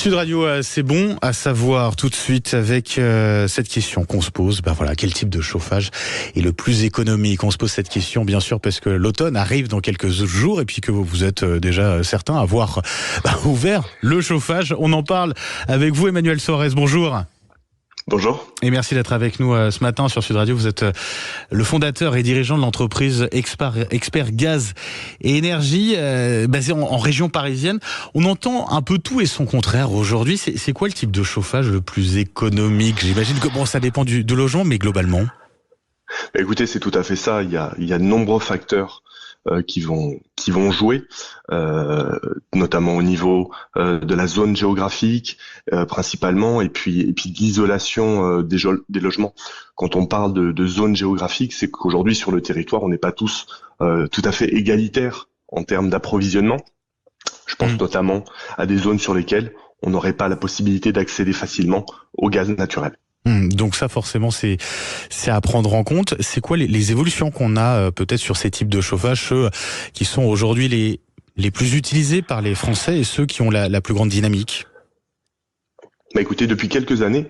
Sud Radio, c'est bon à savoir tout de suite avec cette question qu'on se pose. Quel type de chauffage est le plus économique? On se pose cette question bien sûr parce que l'automne arrive dans quelques jours et puis que vous êtes déjà certains à avoir ouvert le chauffage. On en parle avec vous, Emmanuel Soares. Bonjour. Bonjour. Et merci d'être avec nous ce matin sur Sud Radio. Vous êtes le fondateur et dirigeant de l'entreprise Expert Gaz et Énergie, basée en région parisienne. On entend un peu tout et son contraire aujourd'hui. C'est quoi le type de chauffage le plus économique? J'imagine que ça dépend du logement, mais globalement. Écoutez, c'est tout à fait ça. Il y a de nombreux facteurs qui vont jouer, notamment au niveau de la zone géographique principalement, et puis de l'isolation des logements. Quand on parle de zone géographique, c'est qu'aujourd'hui sur le territoire, on n'est pas tous tout à fait égalitaires en termes d'approvisionnement. Je pense notamment à des zones sur lesquelles on n'aurait pas la possibilité d'accéder facilement au gaz naturel. Donc ça forcément c'est à prendre en compte. C'est quoi les évolutions qu'on a peut-être sur ces types de chauffage, ceux qui sont aujourd'hui les plus utilisés par les Français et ceux qui ont la plus grande dynamique? Écoutez, depuis quelques années,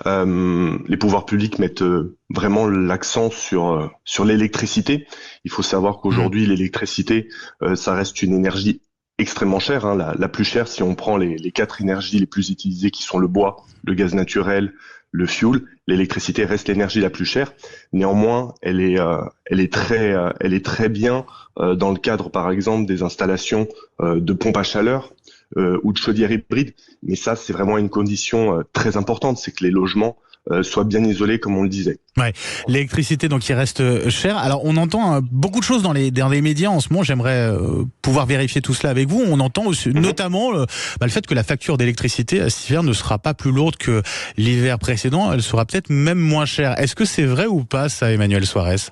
les pouvoirs publics mettent vraiment l'accent sur l'électricité. Il faut savoir qu'aujourd'hui l'électricité, ça reste une énergie extrêmement chère, la plus chère si on prend les 4 énergies les plus utilisées qui sont le bois, le gaz naturel, le fuel. L'électricité reste l'énergie la plus chère. Néanmoins, elle est très bien dans le cadre, par exemple, des installations de pompes à chaleur ou de chaudières hybrides. Mais ça, c'est vraiment une condition très importante, c'est que les logements soient bien isolés, comme on le disait. Ouais, l'électricité donc qui reste chère. Alors on entend beaucoup de choses dans les médias en ce moment. J'aimerais pouvoir vérifier tout cela avec vous. On entend aussi, notamment le fait que la facture d'électricité cet hiver ne sera pas plus lourde que l'hiver précédent. Elle sera peut-être même moins chère. Est-ce que c'est vrai ou pas ça, Emmanuel Soares?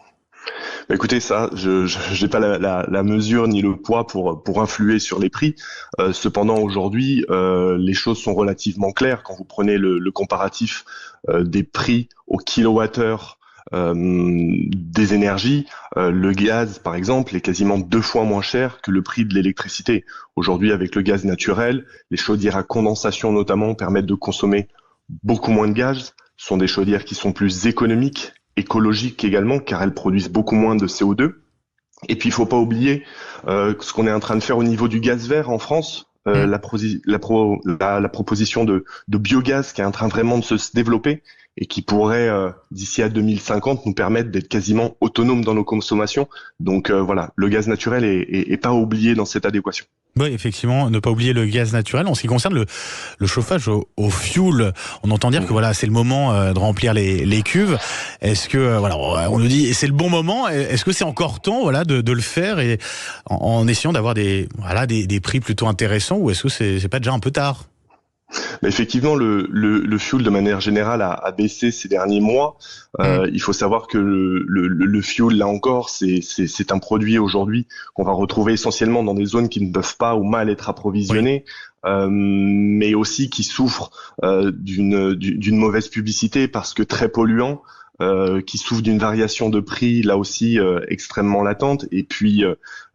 Écoutez, ça, je n'ai pas la mesure ni le poids pour influer sur les prix. Cependant, aujourd'hui, les choses sont relativement claires. Quand vous prenez le comparatif des prix au kilowattheure des énergies, le gaz, par exemple, est quasiment 2 fois moins cher que le prix de l'électricité. Aujourd'hui, avec le gaz naturel, les chaudières à condensation notamment permettent de consommer beaucoup moins de gaz. Ce sont des chaudières qui sont plus économiques, écologiques également, car elles produisent beaucoup moins de CO2. Et puis, il faut pas oublier ce qu'on est en train de faire au niveau du gaz vert en France, la proposition de biogaz qui est en train vraiment de se développer et qui pourrait, d'ici à 2050, nous permettre d'être quasiment autonomes dans nos consommations. Donc voilà, le gaz naturel est pas oublié dans cette adéquation. Oui, effectivement, ne pas oublier le gaz naturel. En ce qui concerne le chauffage au fuel, on entend dire que c'est le moment de remplir les cuves. Est-ce que on nous dit c'est le bon moment? Est-ce que c'est encore temps de le faire et en essayant d'avoir des prix plutôt intéressants, ou est-ce que c'est pas déjà un peu tard? Mais effectivement, le fuel de manière générale a baissé ces derniers mois. Il faut savoir que le fuel, là encore, c'est un produit aujourd'hui qu'on va retrouver essentiellement dans des zones qui ne peuvent pas ou mal être approvisionnées, mais aussi qui souffrent d'une mauvaise publicité parce que très polluant. Qui souffrent d'une variation de prix là aussi extrêmement latente, et puis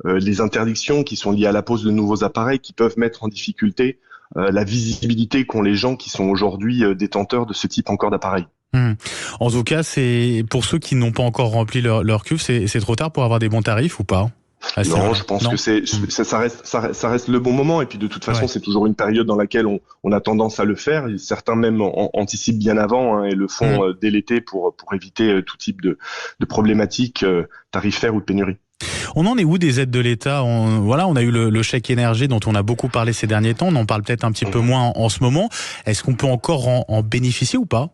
les interdictions qui sont liées à la pose de nouveaux appareils qui peuvent mettre en difficulté la visibilité qu'ont les gens qui sont aujourd'hui détenteurs de ce type encore d'appareil. En tout cas, c'est pour ceux qui n'ont pas encore rempli leur cuve, c'est trop tard pour avoir des bons tarifs ou pas? Non, je pense que ça reste le bon moment, et puis de toute façon c'est toujours une période dans laquelle on a tendance à le faire. Certains même anticipent bien avant et le font dès l'été pour éviter tout type de problématiques tarifaires ou de pénurie. On en est où des aides de l'État? On a eu le chèque énergie dont on a beaucoup parlé ces derniers temps. On en parle peut-être un petit peu moins en ce moment. Est-ce qu'on peut encore en bénéficier ou pas?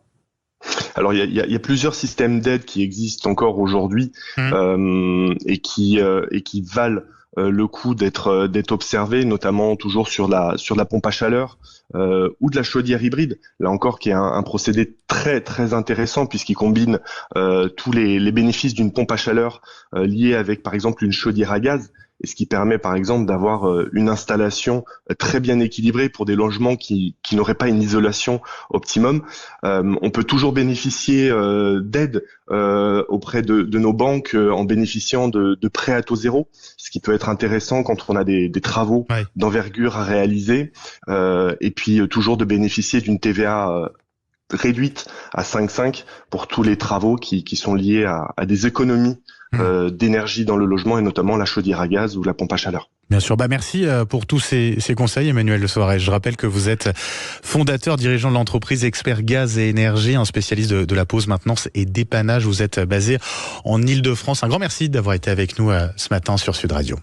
Alors il y a plusieurs systèmes d'aide qui existent encore aujourd'hui et qui valent le coup d'être observés, notamment toujours sur la pompe à chaleur ou de la chaudière hybride. Là encore, qui est un procédé très très intéressant puisqu'il combine tous les bénéfices d'une pompe à chaleur liée avec par exemple une chaudière à gaz. et ce qui permet par exemple d'avoir une installation très bien équilibrée pour des logements qui n'auraient pas une isolation optimum. On peut toujours bénéficier d'aide auprès de nos banques en bénéficiant de prêts à taux zéro, ce qui peut être intéressant quand on a des travaux d'envergure à réaliser, et puis toujours de bénéficier d'une TVA réduite à 5,5 pour tous les travaux qui sont liés à des économies d'énergie dans le logement, et notamment la chaudière à gaz ou la pompe à chaleur. Bien sûr, merci pour tous ces conseils, Emmanuel Le Soaret. Je rappelle que vous êtes fondateur, dirigeant de l'entreprise Expert Gaz et Énergie, un spécialiste de la pose, maintenance et dépannage. Vous êtes basé en Ile-de-France. Un grand merci d'avoir été avec nous ce matin sur Sud Radio.